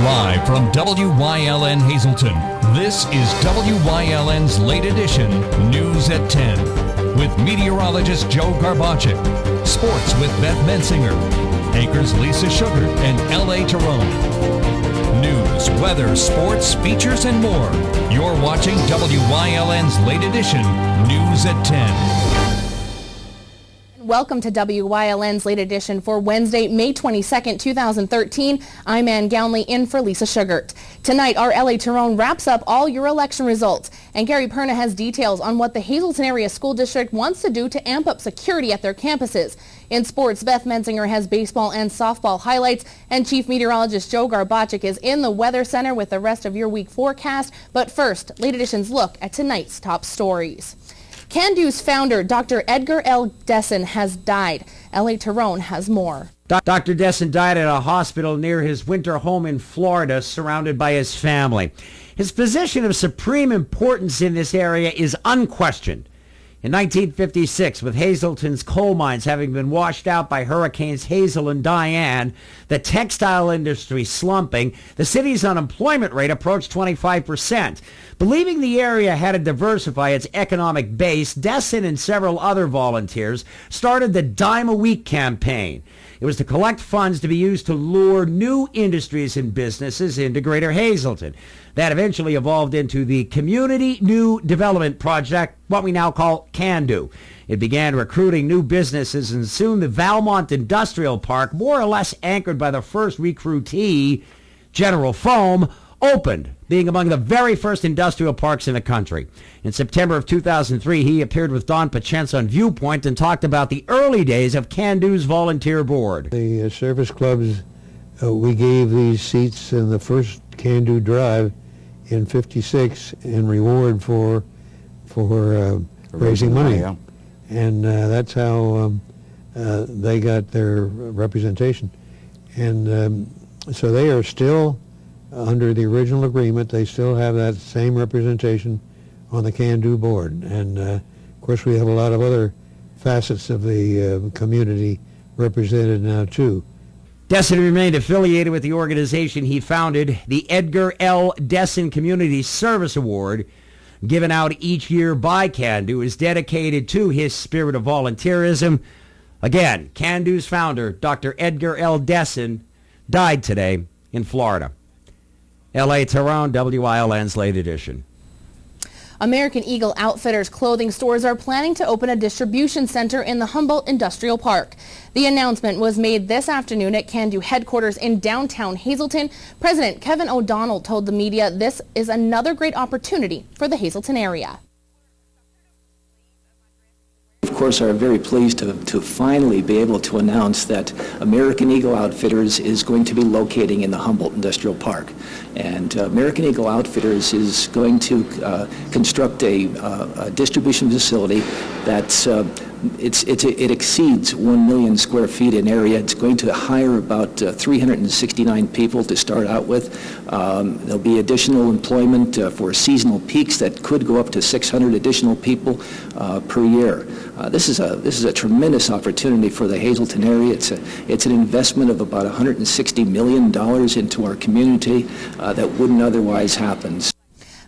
Live from WYLN Hazleton, this is WYLN's late edition News at 10 with meteorologist Joe Garbacek, sports with Beth Mensinger, anchors Lisa Sugar and L.A. Tyrone. News, weather, sports, features, and more. You're watching WYLN's late edition News at 10. Welcome to WYLN's late edition for Wednesday, May 22nd, 2013. I'm Ann Gownley in for Lisa Sugart. Tonight, our L.A. Tyrone wraps up all your election results, and Gary Perna has details on what the Hazleton Area School District wants to do to amp up security at their campuses. In sports, Beth Mensinger has baseball and softball highlights, and Chief Meteorologist Joe Garbacek is in the Weather Center with the rest of your week forecast. But first, late edition's look at tonight's top stories. CanDo's founder, Dr. Edgar L. Dessen, has died. L.A. Tyrone has more. Dr. Dessen died at a hospital near his winter home in Florida, surrounded by his family. His position of supreme importance in this area is unquestioned. In 1956, with Hazleton's coal mines having been washed out by Hurricanes Hazel and Diane, the textile industry slumping, the city's unemployment rate approached 25%. Believing the area had to diversify its economic base, Dessen and several other volunteers started the Dime a Week campaign. It was to collect funds to be used to lure new industries and businesses into Greater Hazleton. That eventually evolved into the Community New Development Project, what we now call CanDo. It began recruiting new businesses, and soon the Valmont Industrial Park, more or less anchored by the first recruitee, General Foam, opened, being among the very first industrial parks in the country. In September of 2003, he appeared with Don Pacenza on Viewpoint and talked about the early days of CanDo's volunteer board. The service clubs, we gave these seats in the first CanDo drive in '56 in reward for raising money. Yeah. And that's how they got their representation. And so they are still under the original agreement. They still have that same representation on the CanDo board. And of course we have a lot of other facets of the community represented now too. Dessen remained affiliated with the organization he founded. The Edgar L. Dessen Community Service Award, given out each year by CanDo, is dedicated to his spirit of volunteerism. Again, CanDo's founder, Dr. Edgar L. Dessen, died today in Florida. L.A. Tyrone, WYLN's late edition. American Eagle Outfitters clothing stores are planning to open a distribution center in the Humboldt Industrial Park. The announcement was made this afternoon at CanDo headquarters in downtown Hazleton. President Kevin O'Donnell told the media this is another great opportunity for the Hazleton area. Of course, are very pleased to finally be able to announce that American Eagle Outfitters is going to be locating in the Humboldt Industrial Park. And American Eagle Outfitters is going to construct a distribution facility that's it exceeds 1 million square feet in area. It's going to hire about 369 people to start out with. There'll be additional employment for seasonal peaks that could go up to 600 additional people per year. This is a tremendous opportunity for the Hazleton area. It's an investment of about $160 million into our community that wouldn't otherwise happen.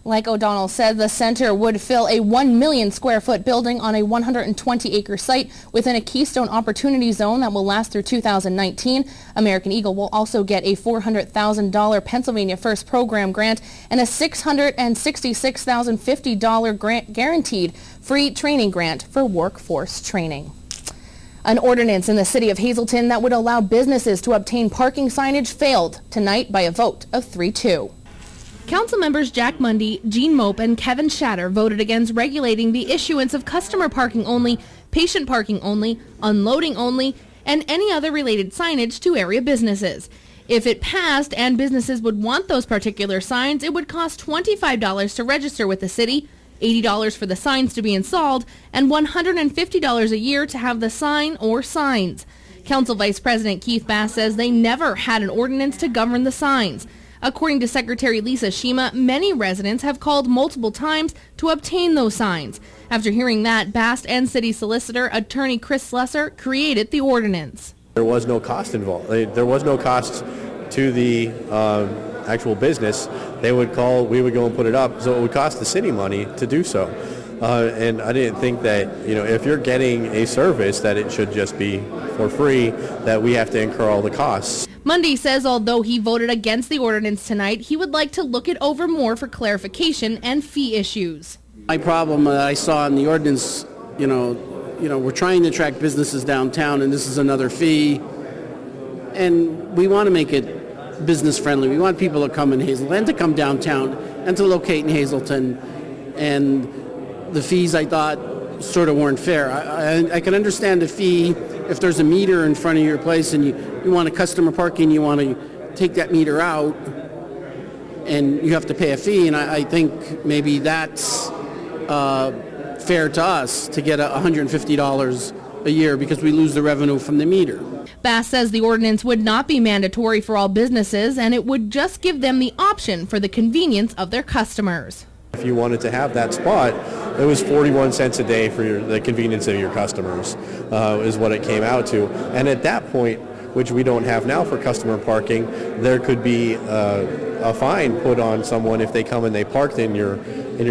Like O'Donnell said, the center would fill a 1 million square foot building on a 120-acre site within a Keystone Opportunity Zone that will last through 2019. American Eagle will also get a $400,000 Pennsylvania First Program grant and a $666,050 grant guaranteed free training grant for workforce training. An ordinance in the city of Hazleton that would allow businesses to obtain parking signage failed tonight by a vote of 3-2. Council members Jack Mundy, Gene Mope, and Kevin Shatter voted against regulating the issuance of customer parking only, patient parking only, unloading only, and any other related signage to area businesses. If it passed and businesses would want those particular signs, it would cost $25 to register with the city, $80 for the signs to be installed, and $150 a year to have the sign or signs. Council Vice President Keith Bass says they never had an ordinance to govern the signs. According to Secretary Lisa Shima, many residents have called multiple times to obtain those signs. After hearing that, Bass and City Solicitor Attorney Chris Slesser created the ordinance. There was no cost involved. There was no cost to the actual business, we would go and put it up, so it would cost the city money to do so. And I didn't think that, if you're getting a service, that it should just be for free, that we have to incur all the costs. Mundy says although he voted against the ordinance tonight, he would like to look it over more for clarification and fee issues. My problem that I saw in the ordinance, we're trying to attract businesses downtown, and this is another fee. And we want to make it business friendly. We want people to come in Hazleton and to come downtown and to locate in Hazleton. And the fees, I thought, sort of weren't fair. I can understand a fee if there's a meter in front of your place and you want a customer parking, you want to take that meter out and you have to pay a fee. And I think maybe that's fair to us to get $150 a year because we lose the revenue from the meter. Bass says the ordinance would not be mandatory for all businesses and it would just give them the option for the convenience of their customers. If you wanted to have that spot, it was 41 cents a day for the convenience of your customers, is what it came out to. And at that point, which we don't have now for customer parking, there could be a fine put on someone if they come and they parked in your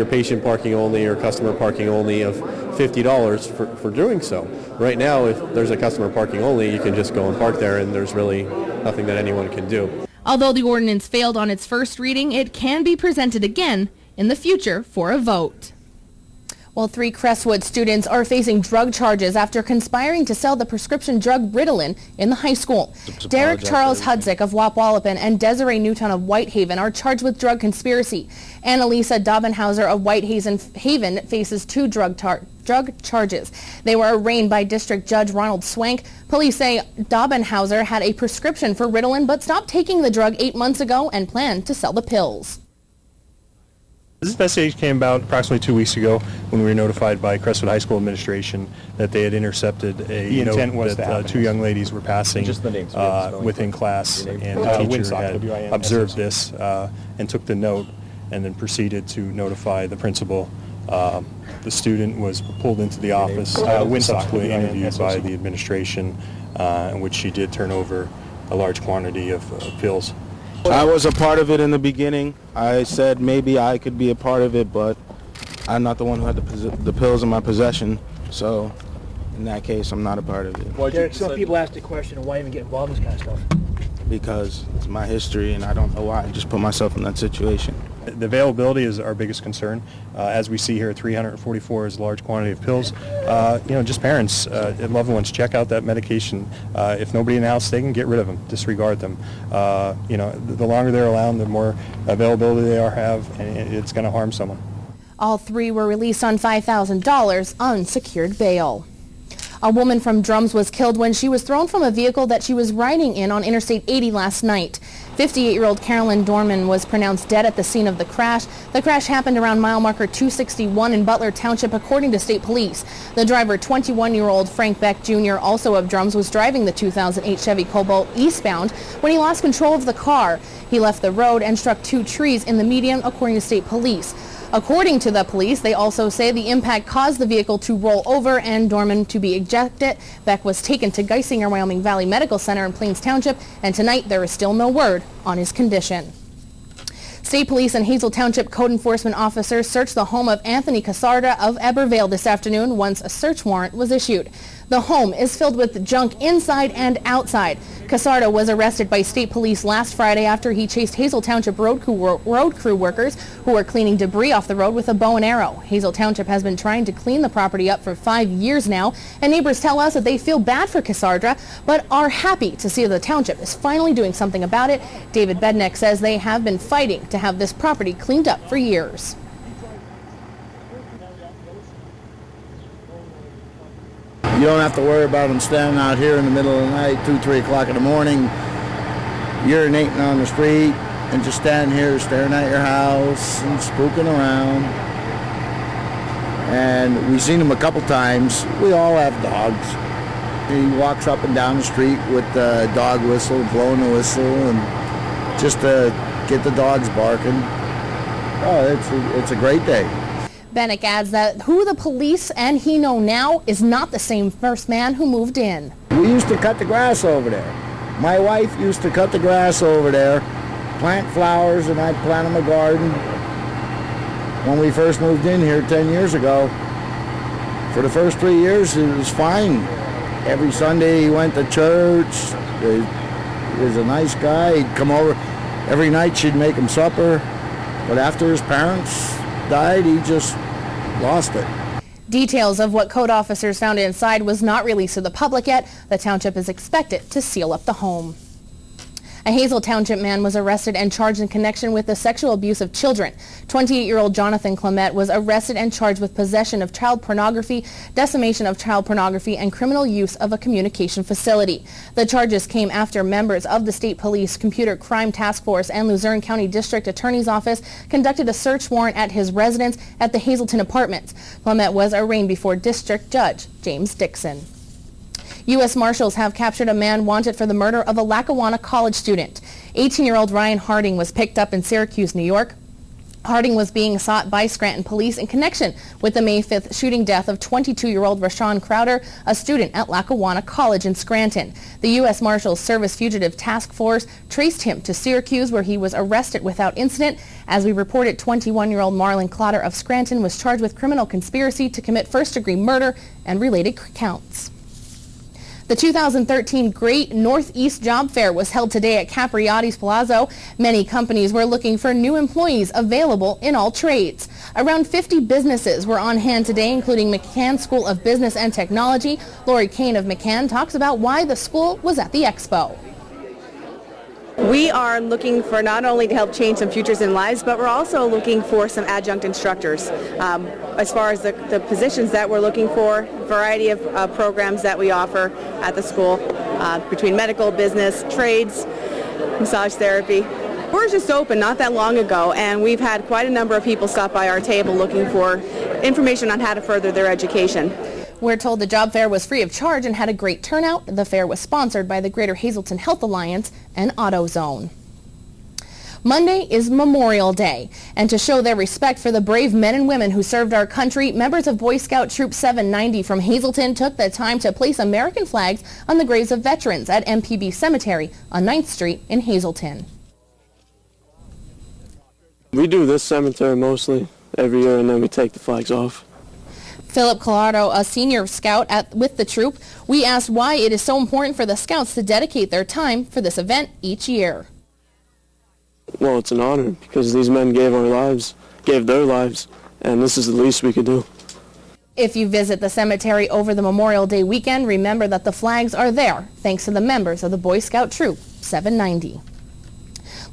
patient parking only or customer parking only of $50 for doing so. Right now, if there's a customer parking only, you can just go and park there and there's really nothing that anyone can do. Although the ordinance failed on its first reading, it can be presented again in the future for a vote. Well, 3 Crestwood students are facing drug charges after conspiring to sell the prescription drug Ritalin in the high school. Derek Charles Hudzik of Wapwallopin and Desiree Newton of Whitehaven are charged with drug conspiracy. Annalisa Dobenhauser of Whitehaven faces 2 drug charges. They were arraigned by District Judge Ronald Swank. Police say Dobenhauser had a prescription for Ritalin but stopped taking the drug 8 months ago and planned to sell the pills. This investigation came about approximately 2 weeks ago when we were notified by Crestwood High School administration that they had intercepted a note that 2 young ladies were passing within class, and the teacher had observed this and took the note and then proceeded to notify the principal. The student was pulled into the office, subsequently interviewed by the administration, in which she did turn over a large quantity of pills. I was a part of it in the beginning. I said maybe I could be a part of it, but I'm not the one who had the pills in my possession. So in that case, I'm not a part of it. Derek, some people ask the question, why even get involved in this kind of stuff? Because it's my history, and I don't know why. I just put myself in that situation. The availability is our biggest concern. As we see here, 344 is a large quantity of pills. Just parents and loved ones, check out that medication. If nobody in the house, they can get rid of them, disregard them. The longer they're around, the more availability they have, and it's going to harm someone. All 3 were released on $5,000 unsecured bail. A woman from Drums was killed when she was thrown from a vehicle that she was riding in on Interstate 80 last night. 58-year-old Carolyn Dorman was pronounced dead at the scene of the crash. The crash happened around mile marker 261 in Butler Township, according to state police. The driver, 21-year-old Frank Beck Jr., also of Drums, was driving the 2008 Chevy Cobalt eastbound when he lost control of the car. He left the road and struck 2 trees in the median, according to state police. According to the police, they also say the impact caused the vehicle to roll over and Dorman to be ejected. Beck was taken to Geisinger Wyoming Valley Medical Center in Plains Township, and tonight there is still no word on his condition. State Police and Hazel Township code enforcement officers searched the home of Anthony Casarda of Ebervale this afternoon once a search warrant was issued. The home is filled with junk inside and outside. Casarda was arrested by state police last Friday after he chased Hazel Township road crew workers who were cleaning debris off the road with a bow and arrow. Hazel Township has been trying to clean the property up for 5 years now, and neighbors tell us that they feel bad for Casarda, but are happy to see the township is finally doing something about it. David Bednick says they have been fighting to have this property cleaned up for years. You don't have to worry about them standing out here in the middle of the night, 2, 3 o'clock in the morning, urinating on the street, and just standing here staring at your house and spooking around. And we've seen him a couple times. We all have dogs. He walks up and down the street with the dog whistle, blowing the whistle, and just to get the dogs barking. Oh, it's a great day. Bennick adds that who the police and he know now is not the same first man who moved in. We used to cut the grass over there. My wife used to cut the grass over there, plant flowers, and I'd plant them a garden. When we first moved in here 10 years ago, for the first 3 years, it was fine. Every Sunday he went to church. He was a nice guy. He'd come over. Every night she'd make him supper. But after his parents died, he just lost it. Details of what code officers found inside was not released to the public yet. The township is expected to seal up the home. A Hazel Township man was arrested and charged in connection with the sexual abuse of children. 28-year-old Jonathan Clement was arrested and charged with possession of child pornography, decimation of child pornography, and criminal use of a communication facility. The charges came after members of the State Police Computer Crime Task Force and Luzerne County District Attorney's Office conducted a search warrant at his residence at the Hazelton Apartments. Clement was arraigned before District Judge James Dixon. U.S. Marshals have captured a man wanted for the murder of a Lackawanna College student. 18-year-old Ryan Harding was picked up in Syracuse, New York. Harding was being sought by Scranton police in connection with the May 5th shooting death of 22-year-old Rashawn Crowder, a student at Lackawanna College in Scranton. The U.S. Marshals Service Fugitive Task Force traced him to Syracuse, where he was arrested without incident. As we reported, 21-year-old Marlon Clotter of Scranton was charged with criminal conspiracy to commit first-degree murder and related counts. The 2013 Great Northeast Job Fair was held today at Capriati's Palazzo. Many companies were looking for new employees available in all trades. Around 50 businesses were on hand today, including McCann School of Business and Technology. Lori Kane of McCann talks about why the school was at the expo. We are looking for not only to help change some futures in lives, but we're also looking for some adjunct instructors. As far as the positions that we're looking for, variety of programs that we offer at the school, between medical, business, trades, massage therapy. We're just open not that long ago, and we've had quite a number of people stop by our table looking for information on how to further their education. We're told the job fair was free of charge and had a great turnout. The fair was sponsored by the Greater Hazelton Health Alliance and AutoZone. Monday is Memorial Day, and to show their respect for the brave men and women who served our country, members of Boy Scout Troop 790 from Hazelton took the time to place American flags on the graves of veterans at MPB Cemetery on 9th Street in Hazelton. We do this cemetery mostly every year, and then we take the flags off. Philip Collardo, a senior scout with the troop, we asked why it is so important for the scouts to dedicate their time for this event each year. Well, it's an honor because these men gave their lives, and this is the least we could do. If you visit the cemetery over the Memorial Day weekend, remember that the flags are there thanks to the members of the Boy Scout Troop 790.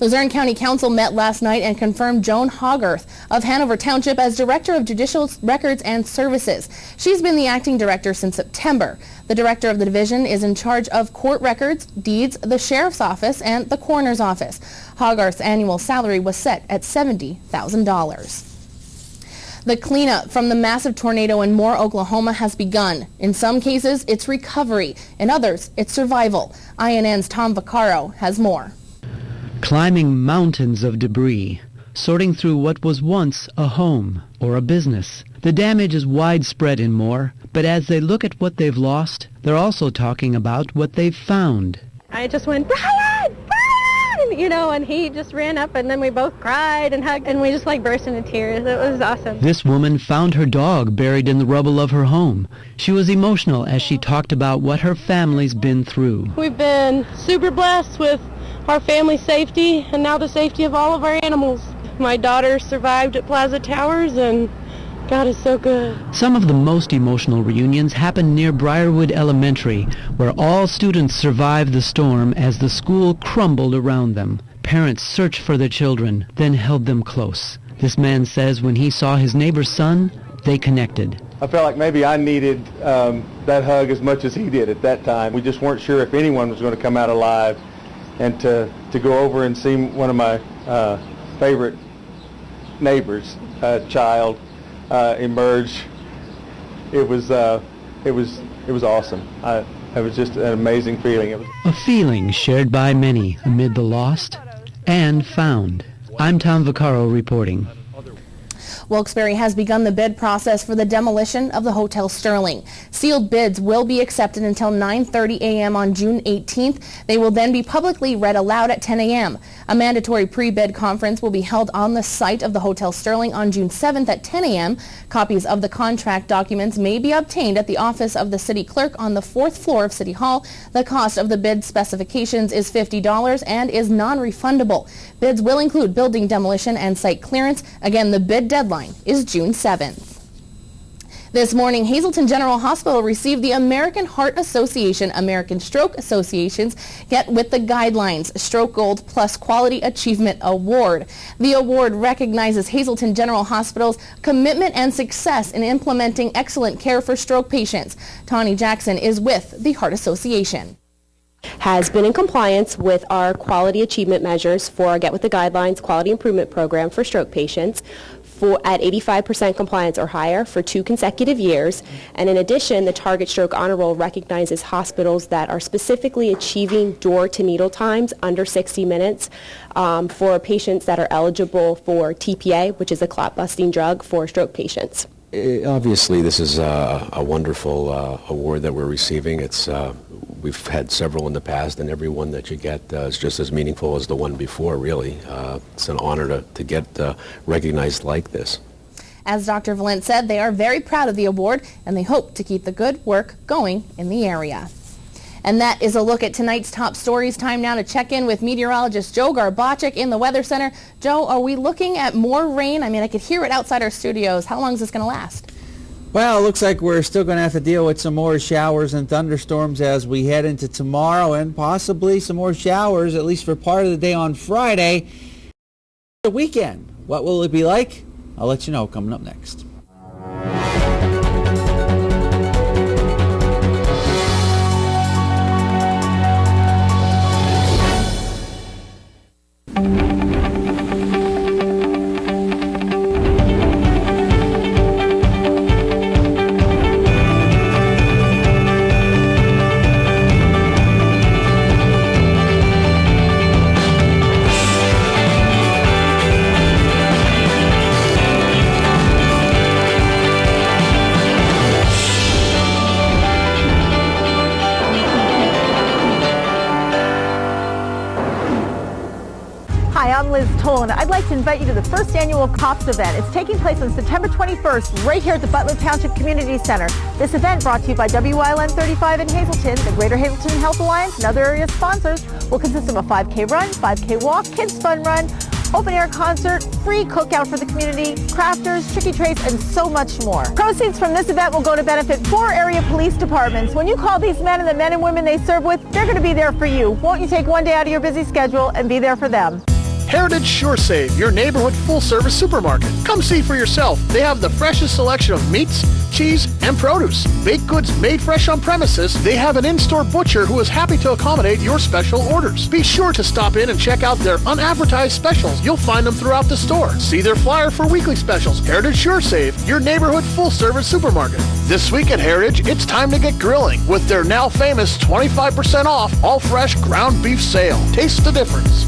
Luzerne County Council met last night and confirmed Joan Hogarth of Hanover Township as Director of Judicial Records and Services. She's been the acting director since September. The director of the division is in charge of court records, deeds, the sheriff's office, and the coroner's office. Hogarth's annual salary was set at $70,000. The cleanup from the massive tornado in Moore, Oklahoma has begun. In some cases, it's recovery. In others, it's survival. INN's Tom Vaccaro has more. Climbing mountains of debris, sorting through what was once a home or a business. The damage is widespread in Moore, but as they look at what they've lost, they're also talking about what they've found. I just went, Brian! Brian! You know, and he just ran up, and then we both cried and hugged, and we just burst into tears. It was awesome. This woman found her dog buried in the rubble of her home. She was emotional as she talked about what her family's been through. We've been super blessed with our family's safety, and now the safety of all of our animals. My daughter survived at Plaza Towers, and God is so good. Some of the most emotional reunions happened near Briarwood Elementary, where all students survived the storm as the school crumbled around them. Parents searched for their children, then held them close. This man says when he saw his neighbor's son, they connected. I felt like maybe I needed that hug as much as he did at that time. We just weren't sure if anyone was going to come out alive. And to go over and see one of my favorite neighbors, child, emerge, it was awesome. It was just an amazing feeling. A feeling shared by many amid the lost and found. I'm Tom Vaccaro reporting. Wilkes-Barre has begun the bid process for the demolition of the Hotel Sterling. Sealed bids will be accepted until 9:30 a.m. on June 18th. They will then be publicly read aloud at 10 a.m. A mandatory pre-bid conference will be held on the site of the Hotel Sterling on June 7th at 10 a.m. Copies of the contract documents may be obtained at the office of the city clerk on the 4th floor of City Hall. The cost of the bid specifications is $50 and is non-refundable. Bids will include building demolition and site clearance. Again, the bid deadline is June 7th. This morning, Hazleton General Hospital received the American Heart Association, American Stroke Association's Get With the Guidelines Stroke Gold Plus Quality Achievement Award. The award recognizes Hazleton General Hospital's commitment and success in implementing excellent care for stroke patients. Tawny Jackson is with the Heart Association. Has been in compliance with our quality achievement measures for our Get With the Guidelines Quality Improvement Program for stroke patients at 85% compliance or higher for 2 consecutive years. And in addition, the Target Stroke Honor Roll recognizes hospitals that are specifically achieving door-to-needle times under 60 minutes for patients that are eligible for TPA, which is a clot-busting drug for stroke patients. Obviously, this is a wonderful award that we're receiving. We've had several in the past, and every one that you get is just as meaningful as the one before, really. It's an honor to get recognized like this. As Dr. Valent said, they are very proud of the award, and they hope to keep the good work going in the area. And that is a look at tonight's top stories. Time now to check in with meteorologist Joe Garbacic in the Weather Center. Joe, are we looking at more rain? I mean, I could hear it outside our studios. How long is this going to last? Well, it looks like we're still going to have to deal with some more showers and thunderstorms as we head into tomorrow, and possibly some more showers, at least for part of the day on Friday. The weekend, what will it be like? I'll let you know coming up next. I'd like to invite you to the first annual COPS event. It's taking place on September 21st right here at the Butler Township Community Center. This event, brought to you by WYLN 35 in Hazleton, the Greater Hazleton Health Alliance, and other area sponsors, will consist of a 5K run, 5K walk, kids fun run, open air concert, free cookout for the community, crafters, tricky trays, and so much more. Proceeds from this event will go to benefit 4 area police departments. When you call these men and the men and women they serve with, they're going to be there for you. Won't you take one day out of your busy schedule and be there for them? Heritage SureSave, your neighborhood full-service supermarket. Come see for yourself. They have the freshest selection of meats, cheese, and produce. Baked goods made fresh on premises. They have an in-store butcher who is happy to accommodate your special orders. Be sure to stop in and check out their unadvertised specials. You'll find them throughout the store. See their flyer for weekly specials. Heritage SureSave, your neighborhood full-service supermarket. This week at Heritage, it's time to get grilling with their now famous 25% off all fresh ground beef sale. Taste the difference.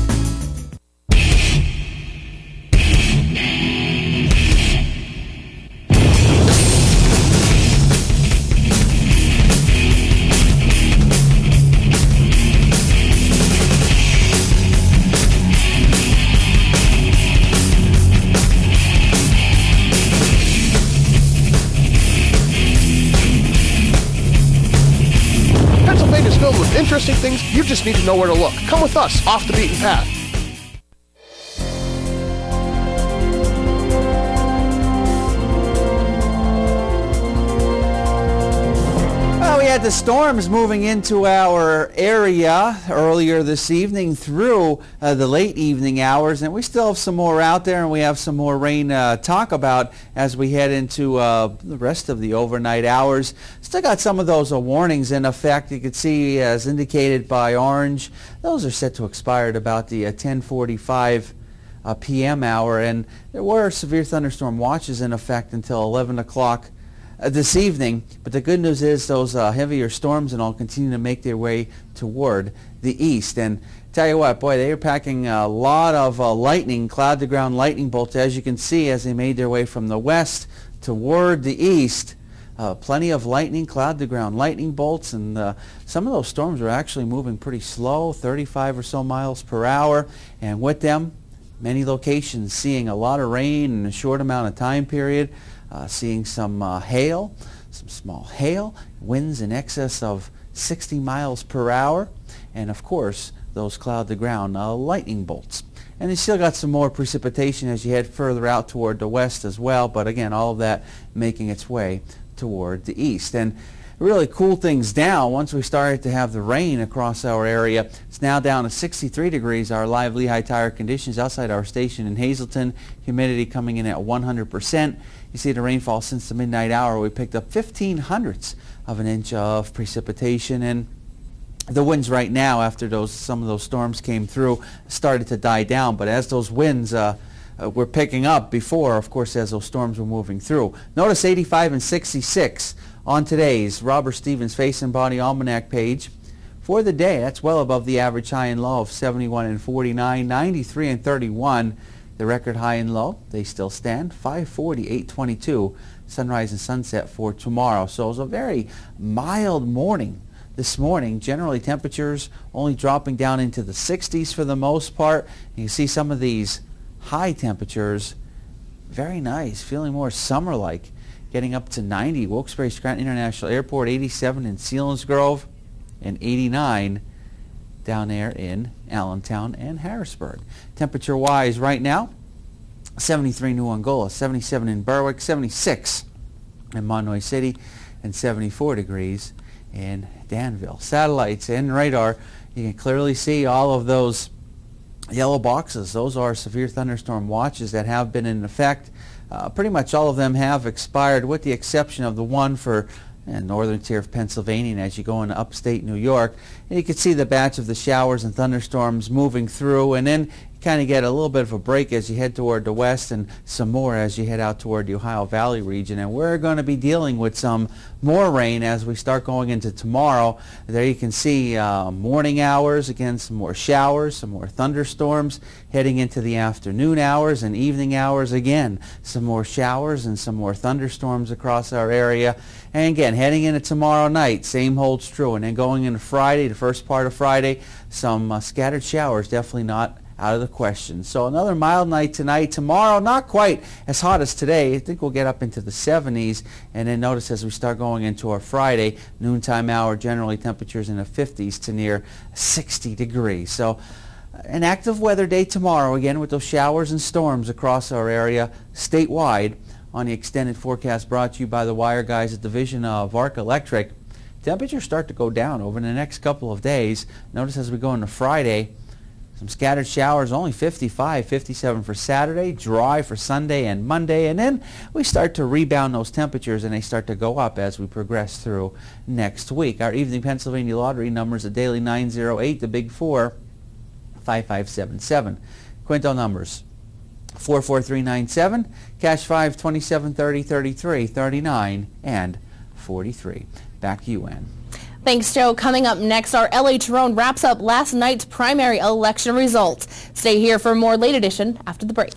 Interesting things, you just need to know where to look. Come with us, Off the Beaten Path. Well, we had the storms moving into our area earlier this evening through the late evening hours, and we still have some more out there, and we have some more rain to talk about as we head into the rest of the overnight hours. Still got some of those warnings in effect. You can see, as indicated by orange, those are set to expire at about the 10:45 p.m. hour, and there were severe thunderstorm watches in effect until 11 o'clock this evening. But the good news is those heavier storms and all continue to make their way toward the east, and Tell you what, boy, they were packing a lot of lightning, cloud-to-ground lightning bolts, as you can see, as they made their way from the west toward the east. Plenty of lightning, cloud-to-ground lightning bolts, and some of those storms were actually moving pretty slow, 35 or so miles per hour, and with them, many locations seeing a lot of rain in a short amount of time period, seeing some hail, some small hail, winds in excess of 60 miles per hour, and of course, those cloud-to-ground lightning bolts. And you still got some more precipitation as you head further out toward the west as well, but again, all of that making its way toward the east. And really cool things down once we started to have the rain across our area. It's now down to 63 degrees, our live Lehigh Tire conditions outside our station in Hazleton. Humidity coming in at 100%. You see the rainfall since the midnight hour. We picked up 0.15 of an inch of precipitation, and the winds right now, after some of those storms came through, started to die down. But as those winds were picking up before, of course, as those storms were moving through. Notice 85 and 66 on today's Robert Stevens Face and Body Almanac page. For the day, that's well above the average high and low of 71 and 49, 93 and 31. The record high and low, they still stand, 540, 822, sunrise and sunset for tomorrow. So it was a very mild morning this morning. Generally, temperatures only dropping down into the 60s for the most part. You see some of these high temperatures, very nice, feeling more summer-like, getting up to 90. Wilkes-Barre-Scranton International Airport, 87 in Selinsgrove, and 89 down there in Allentown and Harrisburg. Temperature-wise right now, 73 New Angola, 77 in Berwick, 76 in Monroe City, and 74 degrees in Danville. Satellites and radar, you can clearly see all of those yellow boxes. Those are severe thunderstorm watches that have been in effect. Pretty much all of them have expired, with the exception of the one for northern tier of Pennsylvania. And as you go into upstate New York, and you can see the batch of the showers and thunderstorms moving through, and then you kind of get a little bit of a break as you head toward the west, and some more as you head out toward the Ohio Valley region. And we're going to be dealing with some more rain as we start going into tomorrow. There you can see morning hours, again, some more showers, some more thunderstorms. Heading into the afternoon hours and evening hours, again, some more showers and some more thunderstorms across our area. And again, heading into tomorrow night, same holds true. And then going into Friday, the first part of Friday, some scattered showers, definitely not out of the question. So another mild night tonight. Tomorrow, not quite as hot as today. I think we'll get up into the 70s. And then notice as we start going into our Friday, noontime hour, generally temperatures in the 50s to near 60 degrees. So an active weather day tomorrow, again, with those showers and storms across our area statewide. On the extended forecast brought to you by the Wire Guys at Division of Arc Electric. Temperatures start to go down over the next couple of days. Notice as we go into Friday, some scattered showers, only 55, 57 for Saturday, dry for Sunday and Monday, and then we start to rebound those temperatures and they start to go up as we progress through next week. Our evening Pennsylvania lottery numbers, the daily 908, the big 4, 5577. Quinto numbers, 44397, cash 5, 27, 30, 33, 39, and 43. Back to you, Ann. Thanks, Joe. Coming up next, our LA Trone wraps up last night's primary election results. Stay here for more Late Edition after the break.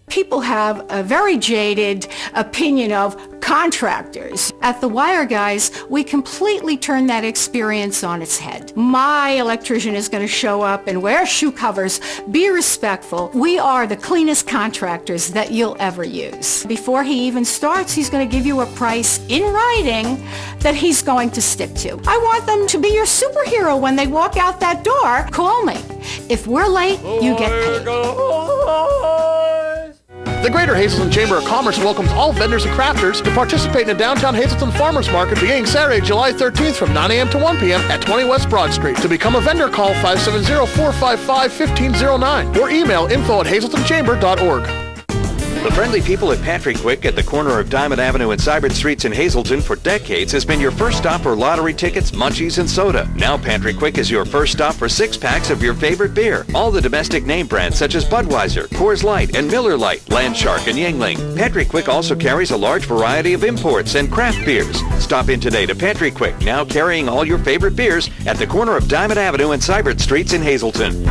People have a very jaded opinion of contractors. At the Wire Guys, we completely turn that experience on its head. My electrician is going to show up and wear shoe covers. Be respectful. We are the cleanest contractors that you'll ever use. Before he even starts, he's going to give you a price in writing that he's going to stick to. I want them to be your superhero when they walk out that door. Call me. If we're late, you get paid. The Greater Hazleton Chamber of Commerce welcomes all vendors and crafters to participate in the Downtown Hazleton Farmers Market beginning Saturday, July 13th from 9 a.m. to 1 p.m. at 20 West Broad Street. To become a vendor, call 570-455-1509 or email info@hazletonchamber.org. The friendly people at Pantry Quick at the corner of Diamond Avenue and Cybert Streets in Hazleton for decades has been your first stop for lottery tickets, munchies, and soda. Now Pantry Quick is your first stop for 6-packs of your favorite beer. All the domestic name brands such as Budweiser, Coors Light, and Miller Lite, Landshark, and Yuengling. Pantry Quick also carries a large variety of imports and craft beers. Stop in today to Pantry Quick, now carrying all your favorite beers at the corner of Diamond Avenue and Cybert Streets in Hazleton.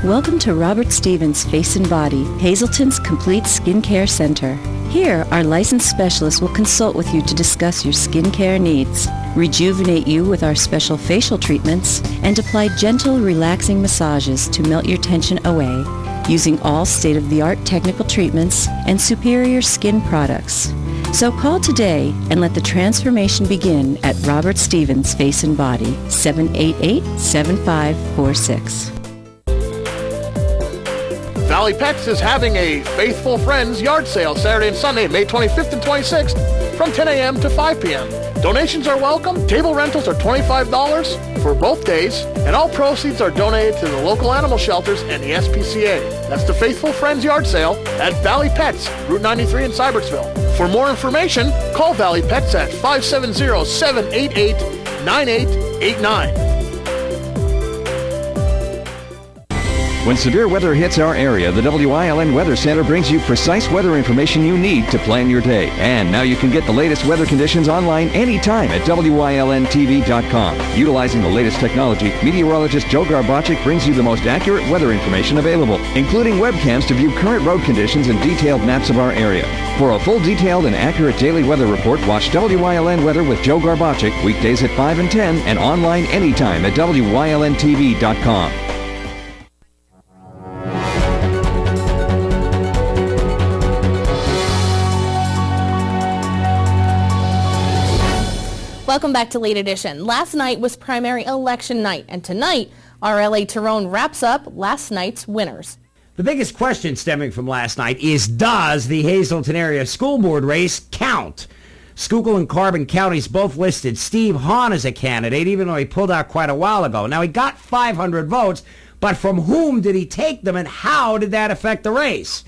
Welcome to Robert Stevens Face and Body, Hazleton's complete skincare center. Here, our licensed specialists will consult with you to discuss your skincare needs, rejuvenate you with our special facial treatments, and apply gentle, relaxing massages to melt your tension away, using all state-of-the-art technical treatments and superior skin products. So call today and let the transformation begin at Robert Stevens Face and Body, 788-7546. Valley Pets is having a Faithful Friends yard sale Saturday and Sunday, May 25th and 26th from 10 a.m. to 5 p.m. Donations are welcome. Table rentals are $25 for both days, and all proceeds are donated to the local animal shelters and the SPCA. That's the Faithful Friends yard sale at Valley Pets, Route 93 in Cybertsville. For more information, call Valley Pets at 570-788-9889. When severe weather hits our area, the WILN Weather Center brings you precise weather information you need to plan your day. And now you can get the latest weather conditions online anytime at WILNTV.com. Utilizing the latest technology, meteorologist Joe Garbacik brings you the most accurate weather information available, including webcams to view current road conditions and detailed maps of our area. For a full, detailed, and accurate daily weather report, watch WILN Weather with Joe Garbacik weekdays at 5 and 10 and online anytime at WILNTV.com. Welcome back to Late Edition. Last night was primary election night, and tonight, our LA Tyrone wraps up last night's winners. The biggest question stemming from last night is, does the Hazleton area school board race count? Schuylkill and Carbon counties both listed Steve Hahn as a candidate, even though he pulled out quite a while ago. Now, he got 500 votes, but from whom did he take them, and how did that affect the race?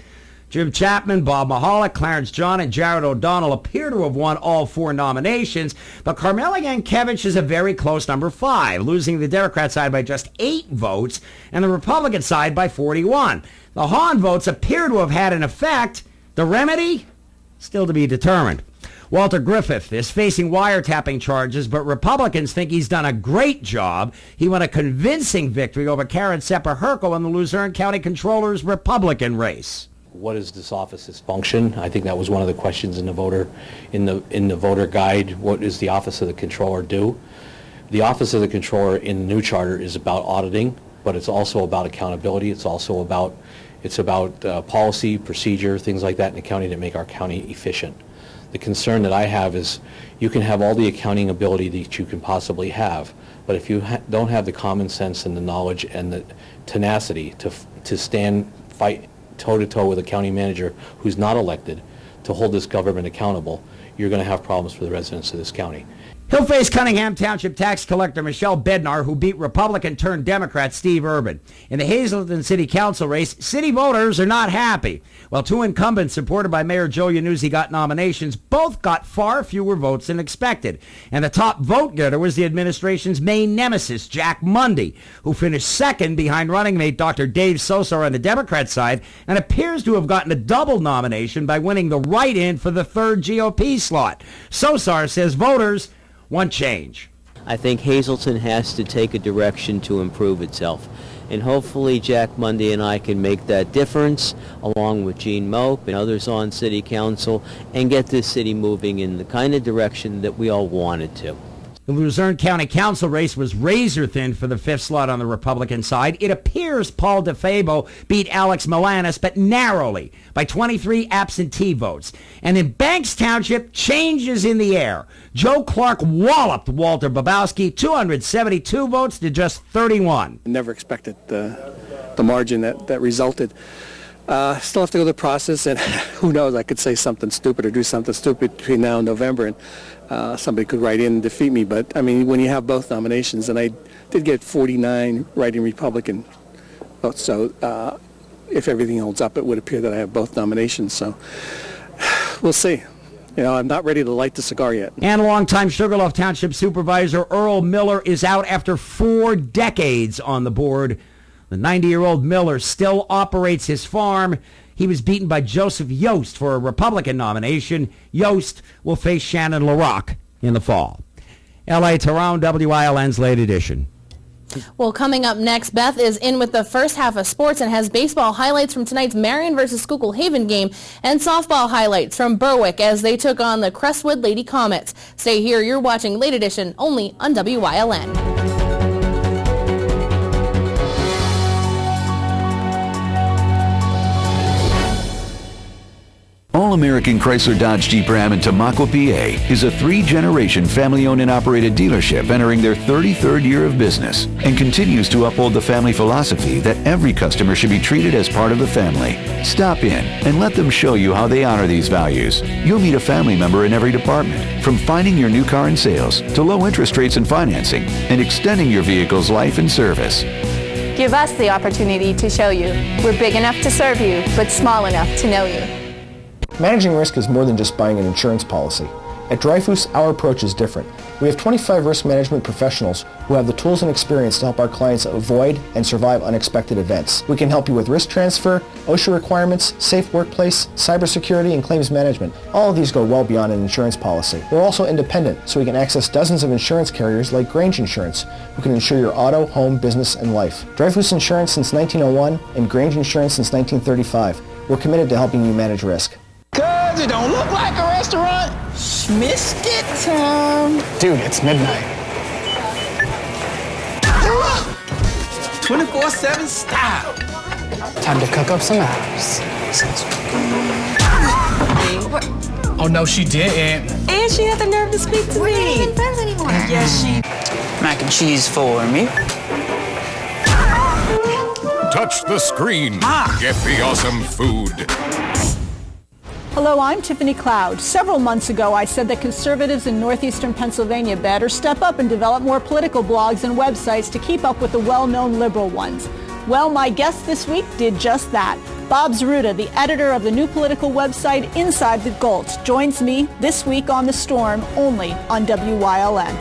Jim Chapman, Bob Mahalik, Clarence John, and Jared O'Donnell appear to have won all 4 nominations, but Carmela Yankiewicz is a very close number 5, losing the Democrat side by just 8 votes and the Republican side by 41. The Hahn votes appear to have had an effect. The remedy? Still to be determined. Walter Griffith is facing wiretapping charges, but Republicans think he's done a great job. He won a convincing victory over Karen Sepper-Herkel in the Luzerne County Controller's Republican race. What is this office's function? I think that was one of the questions in the voter guide. What does the Office of the Controller do? The Office of the Controller in the new charter is about auditing, but it's also about accountability. It's also about policy, procedure, things like that in the county that make our county efficient. The concern that I have is you can have all the accounting ability that you can possibly have, but if you don't have the common sense and the knowledge and the tenacity to fight toe-to-toe with a county manager who's not elected to hold this government accountable, you're going to have problems for the residents of this county. He'll face Cunningham Township tax collector Michelle Bednar, who beat Republican-turned-Democrat Steve Urban. In the Hazleton City Council race, city voters are not happy. While 2 incumbents supported by Mayor Joe Iannuzzi got nominations, both got far fewer votes than expected. And the top vote getter was the administration's main nemesis, Jack Mundy, who finished second behind running mate Dr. Dave Sosar on the Democrat side and appears to have gotten a double nomination by winning the write-in for the 3rd GOP slot. Sosar says voters want change. I think Hazleton has to take a direction to improve itself. And hopefully Jack Mundy and I can make that difference, along with Gene Mope and others on City Council, and get this city moving in the kind of direction that we all wanted to. The Luzerne County Council race was razor thin for the fifth slot on the Republican side. It appears Paul DeFabo beat Alex Milanis, but narrowly, by 23 absentee votes. And in Banks Township, change is in the air. Joe Clark walloped Walter Babowski, 272 votes to just 31. Never expected the margin that resulted. Still have to go through the process, and who knows, I could say something stupid or do something stupid between now and November, and somebody could write in and defeat me. But, I mean, when you have both nominations, and I did get 49 write-in Republican votes, so if everything holds up, it would appear that I have both nominations. So we'll see. You know, I'm not ready to light the cigar yet. And longtime Sugarloaf Township Supervisor Earl Miller is out after 4 decades on the board. The 90-year-old Miller still operates his farm. He was beaten by Joseph Yost for a Republican nomination. Yost will face Shannon LaRock in the fall. L.A. Tehran, WILN's Late Edition. Well, coming up next, Beth is in with the first half of sports and has baseball highlights from tonight's Marion versus Schuylkill Haven game and softball highlights from Berwick as they took on the Crestwood Lady Comets. Stay here. You're watching Late Edition only on WILN. All-American Chrysler Dodge Jeep Ram in Tamaqua, PA is a 3-generation family-owned and operated dealership entering their 33rd year of business and continues to uphold the family philosophy that every customer should be treated as part of the family. Stop in and let them show you how they honor these values. You'll meet a family member in every department, from finding your new car in sales to low interest rates and financing and extending your vehicle's life and service. Give us the opportunity to show you. We're big enough to serve you, but small enough to know you. Managing risk is more than just buying an insurance policy. At Dreyfus, our approach is different. We have 25 risk management professionals who have the tools and experience to help our clients avoid and survive unexpected events. We can help you with risk transfer, OSHA requirements, safe workplace, cybersecurity, and claims management. All of these go well beyond an insurance policy. We're also independent, so we can access dozens of insurance carriers like Grange Insurance, who can insure your auto, home, business, and life. Dreyfus Insurance since 1901 and Grange Insurance since 1935. We're committed to helping you manage risk. Cause it don't look like a restaurant. Schmisket time. Dude, it's midnight. 24/7 style. Time to cook up some abs. Oh no, she didn't. And she had the nerve to speak to me. We're not even friends anymore. Yes, she. Mac and cheese for me. Touch the screen. Get the awesome food. Hello, I'm Tiffany Cloud. Several months ago, I said that conservatives in northeastern Pennsylvania better step up and develop more political blogs and websites to keep up with the well-known liberal ones. Well, my guest this week did just that. Bob Zaruta, the editor of the new political website Inside the Gulch, joins me this week on The Storm, only on WILN.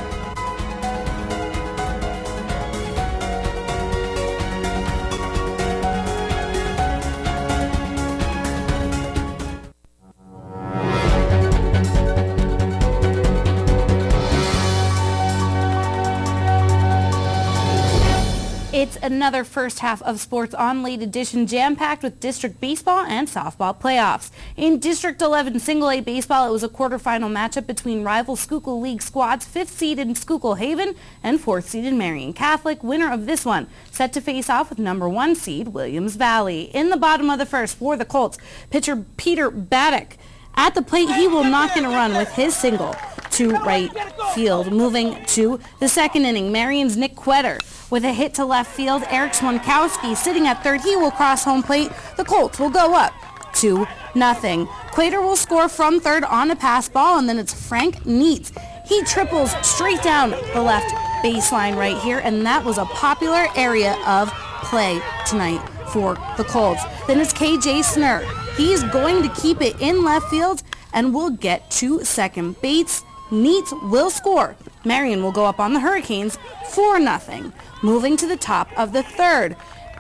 It's another first half of sports on Late Edition, jam-packed with district baseball and softball playoffs. In District 11 Single-A baseball, it was a quarterfinal matchup between rival Schuylkill League squads, 5th-seeded Schuylkill Haven and 4th-seeded Marion Catholic. Winner of this one set to face off with number 1 seed Williams Valley. In the bottom of the first for the Colts, pitcher Peter Baddock. At the plate, he will knock in a run with his single to right field. Moving to the second inning, Marion's Nick Quetter with a hit to left field. Eric Swankowski sitting at third. He will cross home plate. The Colts will go up 2-0. Quater will score from third on a pass ball, and then it's Frank Neitz. He triples straight down the left baseline right here, and that was a popular area of play tonight for the Colts. Then it's KJ Snur. He's going to keep it in left field and will get to second base. Neitz will score. Marion will go up on the Hurricanes 4-0. Moving to the top of the third.